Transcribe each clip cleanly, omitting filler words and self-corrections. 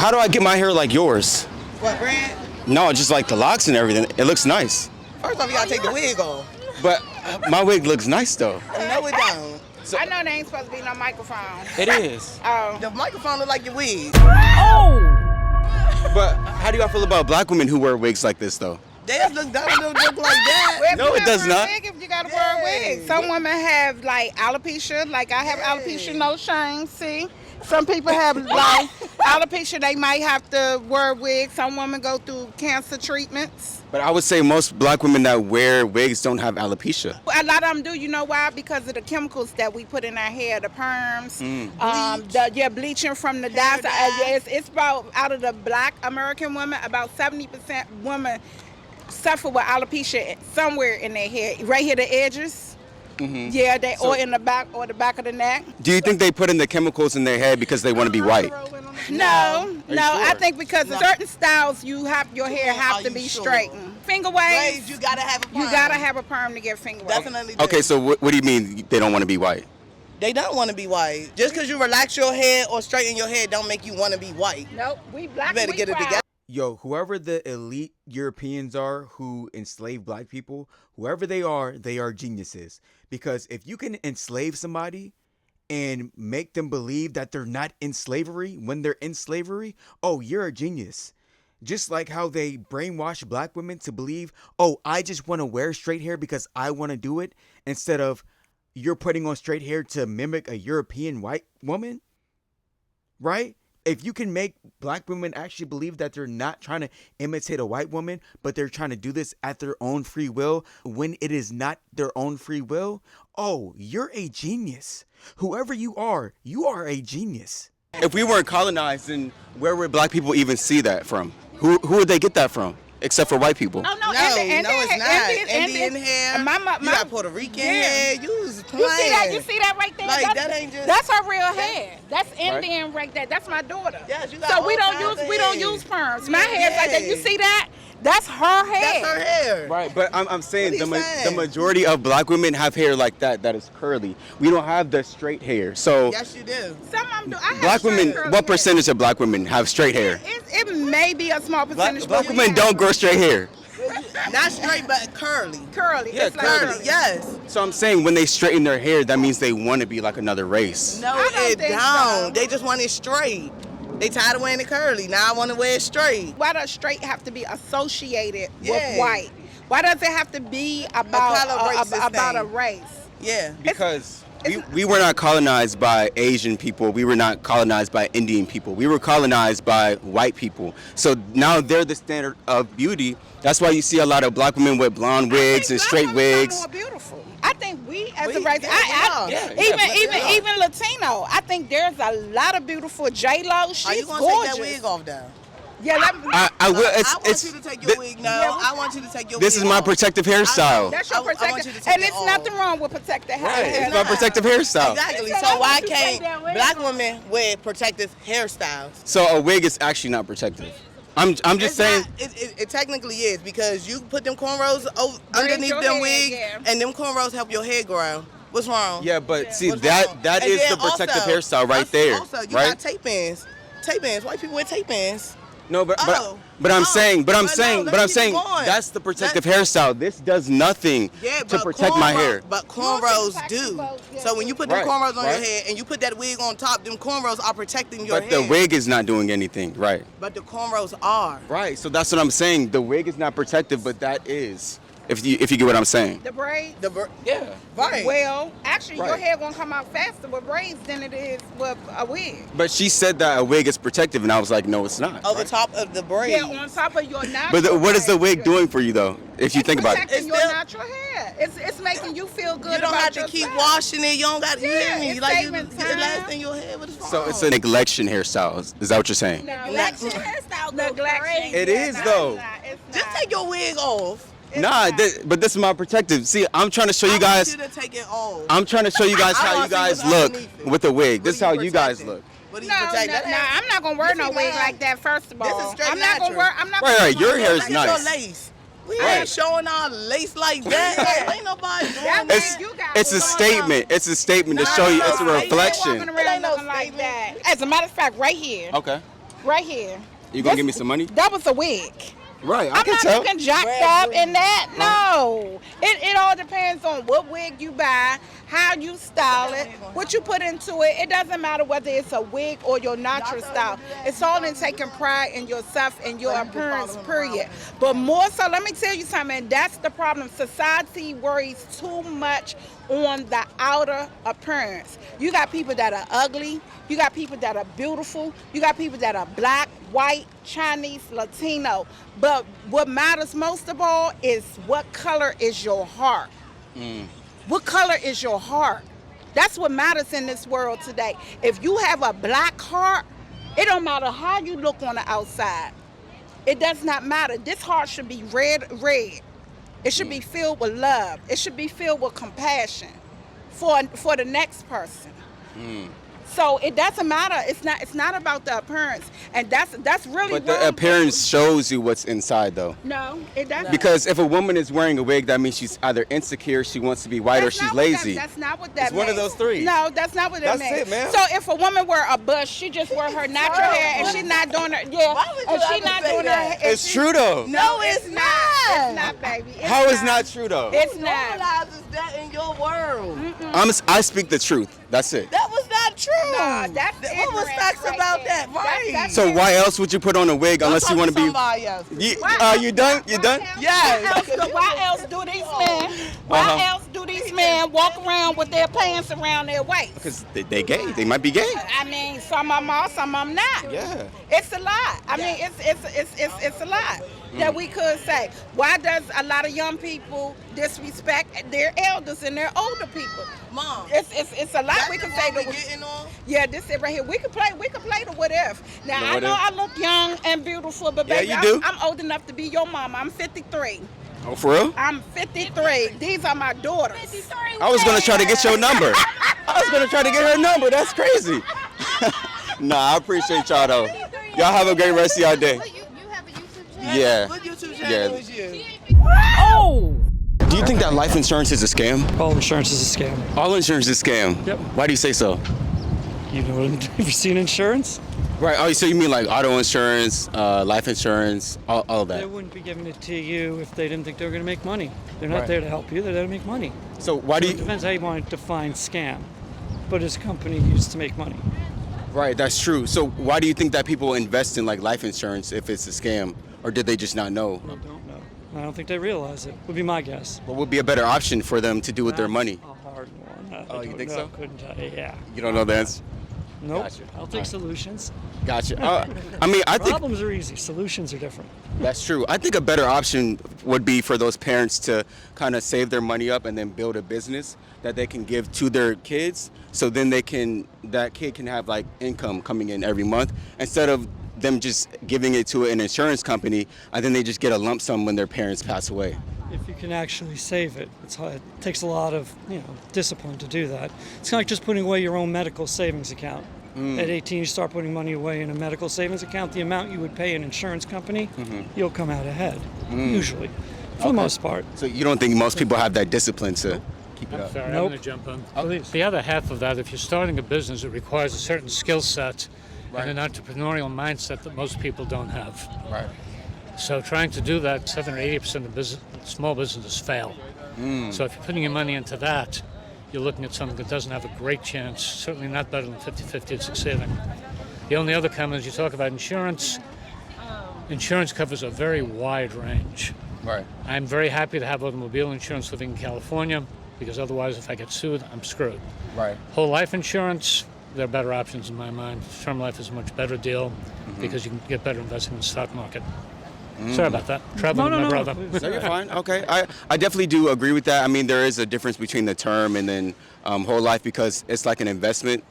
how do I get my hair like yours? What, brand? No, just like the locks and everything. It looks nice. First off, you gotta take the wig off. But my wig looks nice though. No, it don't. I know there ain't supposed to be no microphone. It is. Oh. The microphone look like your wig. But how do y'all feel about black women who wear wigs like this though? Theirs look like that. Well, if No, you it gotta does wear a not. wig, if you gotta wear a wig. Some women have like alopecia, like I have alopecia, no shame. See, some people have like alopecia. They might have to wear a wig. Some women go through cancer treatments. But I would say most black women that wear wigs don't have alopecia. A lot of them do. You know why? Because of the chemicals that we put in our hair, the perms, bleaching from the dyes. It's about out of the black American women, about 70% women suffer with alopecia somewhere in their hair, right here the edges. Yeah, or in the back or the back of the neck. Do you think they put in the chemicals in their hair because they want to be white? No. sure? I think because of certain styles, your hair have to be straightened. Finger waves, Waves, you gotta have a perm. you gotta have a perm to get finger waves. Definitely do. Okay, so what do you mean they don't want to be white? They don't want to be white. Just because you relax your hair or straighten your hair don't make you want to be white. Nope, we black. You better we get it proud. together. Yo, whoever the elite Europeans are who enslave black people, whoever they are geniuses. Because if you can enslave somebody and make them believe that they're not in slavery when they're in slavery, oh, you're a genius. Just like how they brainwash black women to believe, oh, I just want to wear straight hair because I want to do it, instead of you're putting on straight hair to mimic a European white woman, right? If you can make black women actually believe that they're not trying to imitate a white woman, but they're trying to do this at their own free will when it is not their own free will, oh, you're a genius. Whoever you are a genius. If we weren't colonized, then where would black people even see that from? Who would they get that from? Except for white people. Oh, no, No, it's not. Indian hair. You got Puerto Rican hair. You was playing. You see that right there? Like, that ain't just. That's her real hair. That's Indian right there. That's my daughter. Yes, you got so all we don't kinds of use hair. perms. My hair's like that. You see that? That's her hair. That's her hair. Right, but I'm saying What are you the saying? majority of black women have hair like that is curly. We don't have the straight hair. So Yes, you do. Some of them do. I have black straight women, curly what hair. percentage of black women have straight hair? It may be a small percentage. Black but we women have don't grow straight hair. Not straight, but curly. curly. Yeah, It's like curly. Yes. So I'm saying when they straighten their hair, that means they want to be like another race. No, I don't it think don't. so. They just want it straight. They tired of wearing it curly. Now I want to wear it straight. Why does straight have to be associated Yeah. with white? Why does it have to be about color racist about a thing. race? Yeah. Because we were not colonized by Asian people. We were not colonized by Indian people. We were colonized by white people. So now they're the standard of beauty. That's why you see a lot of black women with blonde wigs and straight wigs. More beautiful. I think we as We- a race, yeah, we are. even Latino. I think there's a lot of beautiful J Lo. She's Are you gonna gorgeous. take that wig off though? Yeah, I will. I want It's you to take your wig now. I want you to take your this wig is my off. protective hairstyle. that's your I want protective, you to take and it it's off. nothing wrong with protective hair. Right, it's my protective hairstyle. Exactly. It's So not why what you take that can't wig black off. women wear protective hairstyles? So a wig is actually not protective. I'm just It's saying. not- it technically is because you put them cornrows Braid underneath your them hair, wigs, yeah. and them cornrows help your hair grow. What's wrong? Yeah, but see What's wrong? that And is then the protective also- hairstyle right there, Also, you right? got tape ins. Tape ins. White people wear tape ins. No, but Oh. I'm Oh. saying, But no, let's keep it going. that's the protective hairstyle. This does nothing to protect my hair. But cornrows Cornrows do. both, yeah. So when you put them Right, cornrows on your right. head and you put that wig on top, them cornrows are protecting your But hair. the wig is not doing anything, right? But the cornrows are. Right. So that's what I'm saying. The wig is not protective, but that is. If you get what I'm saying. The braids. Yeah. Right. Well, actually, your Right. hair gonna come out faster with braids than it is with a wig. But she said that a wig is protective, and I was like, no, it's not. Over top of the braid. Yeah, on top of your natural. But what is the hair. wig doing for you though? If you think about it. Protecting It's your still- natural hair. It's making you feel good. You don't about have to keep yourself. washing it. You don't got to Yeah, hear me. it's Like you saving get time. last in your head. What is wrong? So it's a neglection hairstyle. Is that what you're saying? Neglection hairstyle. Neglection. It is, though. Just take your wig off. Nah, but this is my protective. See, I'm trying to show you I guys. want you to take it off. I'm trying to show you guys I how wanna you see guys what's look underneath it. with a wig. What This is are how you you guys protecting? look. What do you No, protect? no, I'm not gonna wear This no is wig mine. like that. First of all, This is straight I'm not gonna natural. wear. I'm not. Right, gonna right, your wear hair no is like Look at nice. your lace. We Right. ain't showing our lace like that. Ain't nobody doing That that. means you got It's a what's statement. It's a statement to No, show you. no, It's a no, Walking reflection. around It ain't no looking like statement. that. As a matter of fact, right here. Okay. Right here. You gonna give me some money? That was a wig. Right, I I'm can not tell. looking jacked up in that. No. It all depends on what wig you buy, how you style it, what you put into it. It doesn't matter whether it's a wig or your natural style. It's all in taking pride in yourself and your appearance, period. But more so, let me tell you something. That's the problem. Society worries too much on the outer appearance. You got people that are ugly. You got people that are beautiful. You got people that are black, white, Chinese, Latino. But what matters most of all is what color is your heart. What color is your heart? That's what matters in this world today. If you have a black heart, it don't matter how you look on the outside. It does not matter. This heart should be red. It should be filled with love. It should be filled with compassion for the next person. So it doesn't matter. It's not about the appearance, and that's really. But the appearance shows you what's inside, though. No, it doesn't. Because if a woman is wearing a wig, that means she's either insecure, she wants to be white, or she's lazy. That's not what that It's one of means. those three. No, that's not what it That's means. it, man. So if a woman wear a bush, she just wear her natural hair, and she's not doing her Why would you and she ever not say doing that? her hair. It's true, though. No, it's not. It's not, baby. It's How is not true, though? It's not. Normalizes that in your world. I speak the truth. That's it. That was not true. Nah, that's what was ignorance facts right about there. that, right? That's So why else would you put on a wig unless you want to be? Somebody else. You done? You done? Yes. Why else do these men? Why else do these men walk around with their pants around their waist? Because they gay. They might be gay. I mean, some of them are, some of them not. Yeah. It's a lot. I mean, it's a lot that we could say. Why does a lot of young people disrespect their elders and their older people? Mom. It's a lot we can say. We getting on? Yeah, this is right here. We can play the what if. Now The I what know if? I look young and beautiful, but Yeah, baby, you do. I'm old enough to be your mama. I'm 53. Oh, for real? I'm 53. These are my daughters. I was gonna try to get your number. I was gonna try to get her number. That's crazy. Nah, I appreciate y'all though. Y'all have a great rest of y'all day. You have a YouTube channel? Yeah. What YouTube Yeah. channel is you? Do you think that life insurance is a scam? All insurance is a scam. All insurance is a scam. Yep. Why do you say so? You know, have you seen insurance? Right. Oh, so you mean like auto insurance, life insurance, all of They that? wouldn't be giving it to you if they didn't think they were going to make money. They're not Right. there to help you. They're there to make money. So why do It you? depends how you want to define scam. But it's a company used to make money. Right. That's true. So why do you think that people invest in like life insurance if it's a scam, or did they just not know? I don't know. I don't think they realize it. Would be my guess. What would be a better option for them to do with their money? That's a hard one. I Oh, you don't think know. so? Couldn't tell you. Yeah. You don't know the answer. Nope. Gotcha. I'll take Alright. solutions. Gotcha. I mean, I think Problems are easy. Solutions are different. that's true. I think a better option would be for those parents to kind of save their money up and then build a business that they can give to their kids, so then that kid can have like income coming in every month instead of them just giving it to an insurance company and then they just get a lump sum when their parents pass away. If you can actually save it, it's hard. It takes a lot of discipline to do that. It's kind of like just putting away your own medical savings account. At 18, you start putting money away in a medical savings account. The amount you would pay an insurance company, you'll come out ahead, usually, for the most part. So you don't think most people have that discipline to keep it up? Sorry, Nope. I'm going to jump on. Please. The other half of that, if you're starting a business, it requires a certain skill set Right. and an entrepreneurial mindset that most people don't have. Right. So trying to do that, 70 or 80% of small businesses fail. So if you're putting your money into that, you're looking at something that doesn't have a great chance, certainly not better than 50-50 at succeeding. The only other comment is you talk about insurance. Insurance covers a very wide range. Right. I'm very happy to have automobile insurance living in California, because otherwise if I get sued, I'm screwed. Right. Whole life insurance, there are better options in my mind. Term life is a much better deal because you can get better investing in the stock market. Sorry about that. Traveling with my brother. No, you're fine. Okay. I definitely do agree with that. I mean, there is a difference between the term and then whole life because it's like an investment,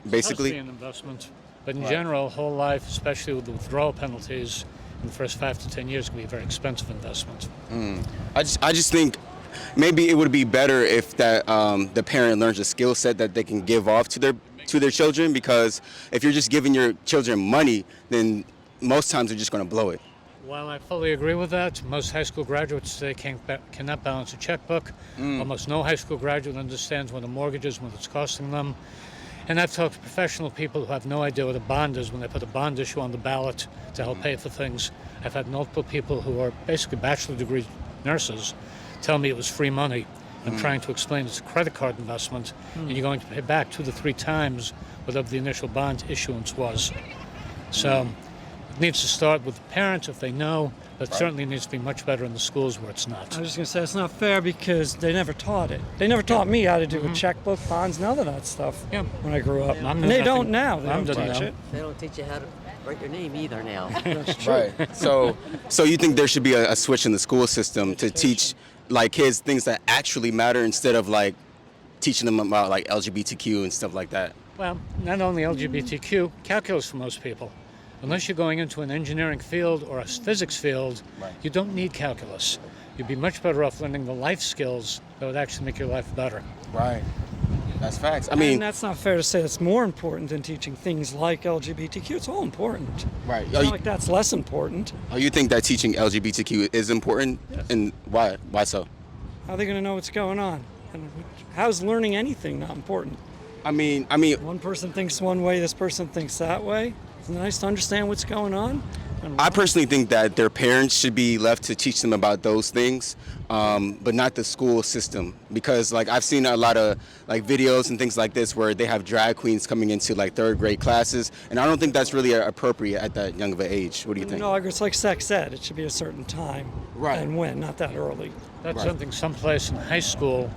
basically. It's supposed to be an investment. But in general, whole life, especially with the withdrawal penalties in the first 5 to 10 years, can be a very expensive investment. I just think maybe it would be better if that the parent learns a skill set that they can give off to their children, because if you're just giving your children money, then most times they're just going to blow it. While I fully agree with that, most high school graduates today cannot balance a checkbook. Almost no high school graduate understands what a mortgage is, what it's costing them. And I've talked to professional people who have no idea what a bond is when they put a bond issue on the ballot to help pay for things. I've had multiple people who are basically bachelor degree nurses tell me it was free money. I'm trying to explain it's a credit card investment, and you're going to pay back 2 to 3 times whatever the initial bond issuance was. So it needs to start with the parents if they know, but it certainly needs to be much better in the schools where it's not. I was just going to say it's not fair because they never taught it. They never taught me how to do a checkbook, bonds, none of that stuff Yeah. when I grew up. Mom And knew they nothing. don't now. They Mom don't didn't teach know. it. They don't teach you how to write your name either now. That's true. Right. So you think there should be a switch in the school system to teach like kids things that actually matter instead of like teaching them about like LGBTQ and stuff like that? Well, not only LGBTQ, calculus for most people. Unless you're going into an engineering field or a physics field, you don't need calculus. You'd be much better off learning the life skills that would actually make your life better. Right. That's facts. I mean, and that's not fair to say it's more important than teaching things like LGBTQ. It's all important. right. It's not like that's less important. You think that teaching LGBTQ is important? Yes. And why? Why so? How are they going to know what's going on? And how's learning anything not important? I mean, One person thinks one way, this person thinks that way. It's nice to understand what's going on. And I personally think that their parents should be left to teach them about those things, but not the school system. Because like I've seen a lot of like videos and things like this where they have drag queens coming into like 3rd grade classes, and I don't think that's really appropriate at that young of an age. What do you think? no, it's like sex ed. It should be a certain time. Right. And when, not that early. That's Right. something someplace in high school,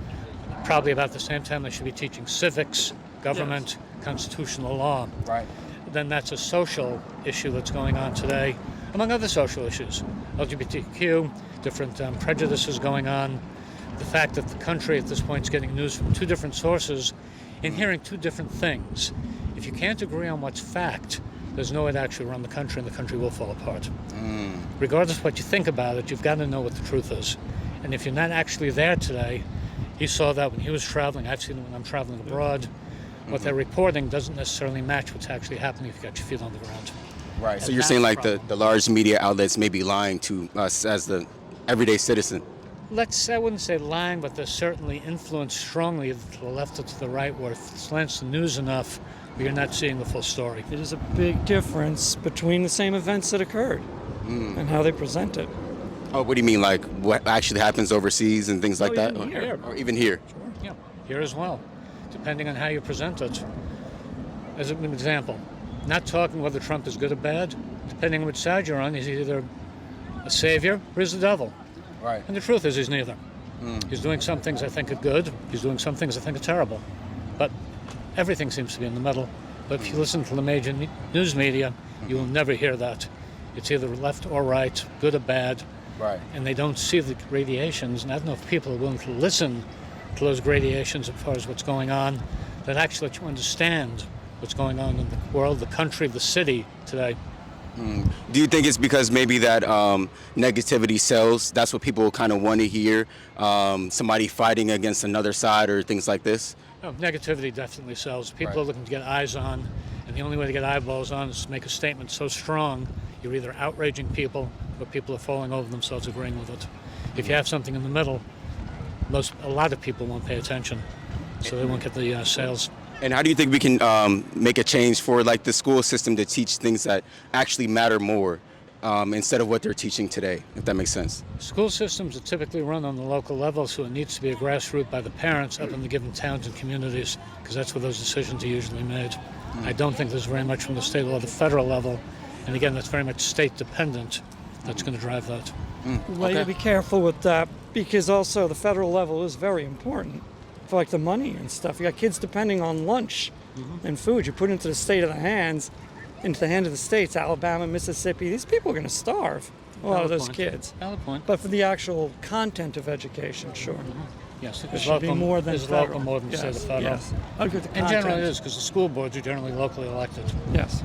probably about the same time they should be teaching civics, government, constitutional law. Right. Then that's a social issue that's going on today, among other social issues. LGBTQ, different prejudices going on, the fact that the country at this point is getting news from 2 different sources and hearing 2 different things. If you can't agree on what's fact, there's no way to actually run the country, and the country will fall apart. Regardless of what you think about it, you've got to know what the truth is. And if you're not actually there today, he saw that when he was traveling. I've seen it when I'm traveling abroad. What they're reporting doesn't necessarily match what's actually happening if you got your feet on the ground. Right. So And you're that's saying the like the large media outlets may be lying to us as the everyday citizen. I wouldn't say lying, but they're certainly influenced strongly to the left or to the right, where if it slants the news enough, you're not seeing the full story. It is a big difference between the same events that occurred and how they present it. Oh, what do you mean? Like what actually happens overseas and things like Oh, that? even here. Or even here? Yeah, here as well, depending on how you present it. As an example, not talking whether Trump is good or bad, depending on which side you're on, he's either a savior or he's the devil. Right. And the truth is he's neither. He's doing some things I think are good, he's doing some things I think are terrible. But everything seems to be in the middle. But if you listen to the major news media, you will never hear that. It's either left or right, good or bad. Right. And they don't see the gradations, and I don't know if people are willing to listen to those gradations as far as what's going on, that actually let you understand what's going on in the world, the country, the city today. Do you think it's because maybe that negativity sells? That's what people kind of want to hear. Somebody fighting against another side or things like this. Oh, negativity definitely sells. People Right. are looking to get eyes on, and the only way to get eyeballs on is to make a statement so strong you're either outraging people or people are falling over themselves agreeing with it. If you have something in the middle, a lot of people won't pay attention, so they won't get the sales. And how do you think we can make a change for like the school system to teach things that actually matter more instead of what they're teaching today, if that makes sense? School systems are typically run on the local level, so it needs to be a grassroots by the parents up in the given towns and communities, because that's where those decisions are usually made. I don't think there's very much from the state or the federal level, and again, that's very much state dependent. That's going to drive that. Well, you gotta be careful with that because also the federal level is very important for like the money and stuff. You got kids depending on lunch and food. You put into the state of the hands, into the hands of the states, Alabama, Mississippi. These people are gonna starve. A lot of Valid those point. kids. Valid point. But for the actual content of education, sure. Yes, It it's should be local, more than it's federal. local more than yes, state or federal. Yes. I agree with the And generally it content. is, because the school boards are generally locally elected. Yes.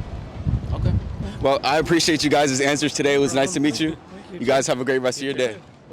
Okay. Well, I appreciate you guys' answers today. It was nice to meet you. You guys have a great rest of your day.